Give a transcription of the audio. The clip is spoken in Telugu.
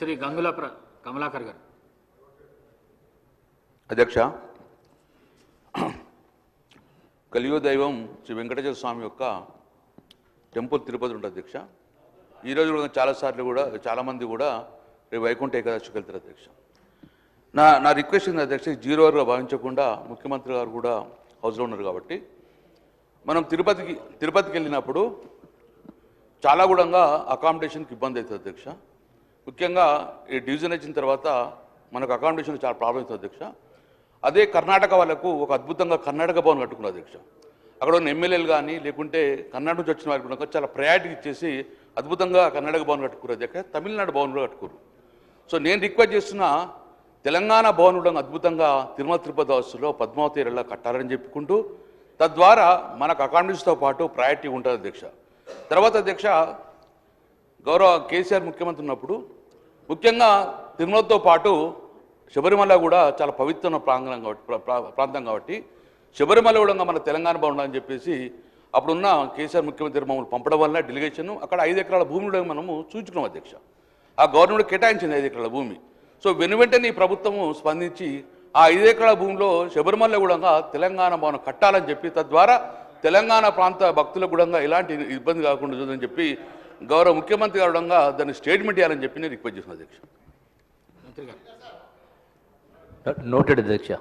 శ్రీ గంగుల కమలాకర్ గారు. అధ్యక్ష, కలియుగ దైవం శ్రీ వెంకటేశ్వర స్వామి యొక్క టెంపుల్ తిరుపతి ఉంటుంది అధ్యక్ష. ఈరోజు కూడా చాలాసార్లు కూడా చాలామంది కూడా రేపు వైకుంఠ ఏకాదశికి వెళ్తారు అధ్యక్ష. నా రిక్వెస్ట్ ఉంది అధ్యక్ష, జీరో అవర్గా భావించకుండా ముఖ్యమంత్రి గారు కూడా హౌస్లో ఉన్నారు కాబట్టి మనం తిరుపతికి వెళ్ళినప్పుడు చాలా కూడా అకామిడేషన్కి ఇబ్బంది అవుతుంది అధ్యక్ష. ముఖ్యంగా ఈ డివిజన్ వచ్చిన తర్వాత మనకు అకామిడేషన్ చాలా ప్రాబ్లం అవుతుంది అధ్యక్ష. అదే కర్ణాటక వాళ్ళకు ఒక అద్భుతంగా కర్ణాటక భవన్ కట్టుకున్నారు అధ్యక్ష. అక్కడ ఉన్న ఎమ్మెల్యేలు కానీ లేకుంటే కర్ణాటక నుంచి వచ్చిన వారికి కూడా చాలా ప్రయారిటీ ఇచ్చేసి అద్భుతంగా కర్ణాటక భవన్ కట్టుకున్నారు అధ్యక్ష. తమిళనాడు భవన్ కూడా కట్టుకోరు. సో నేను రిక్వెస్ట్ చేస్తున్న తెలంగాణ భవన్ కూడా అద్భుతంగా తిరుపతి వాసులో పద్మావతి ఏరియాలో కట్టాలని చెప్పుకుంటూ తద్వారా మనకు అకామిడేషన్తో పాటు ప్రయారిటీ ఉంటుంది అధ్యక్ష. తర్వాత అధ్యక్ష, గౌరవ కేసీఆర్ ముఖ్యమంత్రి ఉన్నప్పుడు ముఖ్యంగా తిరుమలతో పాటు శబరిమల కూడా చాలా పవిత్రమైన ప్రాంతం కాబట్టి శబరిమల కూడా మన తెలంగాణ బాగుండాలని చెప్పేసి అప్పుడున్న కేసీఆర్ ముఖ్యమంత్రి మమ్మల్ని పంపడం వల్ల డెలిగేషన్ అక్కడ 5 ఎకరాల భూమిలో మనము చూచుకున్నాం అధ్యక్ష. ఆ గవర్నమెంట్ కేటాయించింది 5 ఎకరాల భూమి. సో వెనువెంటనే ఈ ప్రభుత్వము స్పందించి ఆ 5 ఎకరాల భూమిలో శబరిమల కూడా తెలంగాణ భవనం కట్టాలని చెప్పి తద్వారా తెలంగాణ ప్రాంత భక్తులకు కూడా ఎలాంటి ఇబ్బంది కాకుండా చూదని చెప్పి గౌరవ ముఖ్యమంత్రి గారు దాన్ని స్టేట్మెంట్ ఇవ్వాలని చెప్పి నేను రిక్వెస్ట్ చేసిన అధ్యక్ష. మంత్రి గారు. నోటెడ్ అధ్యక్ష.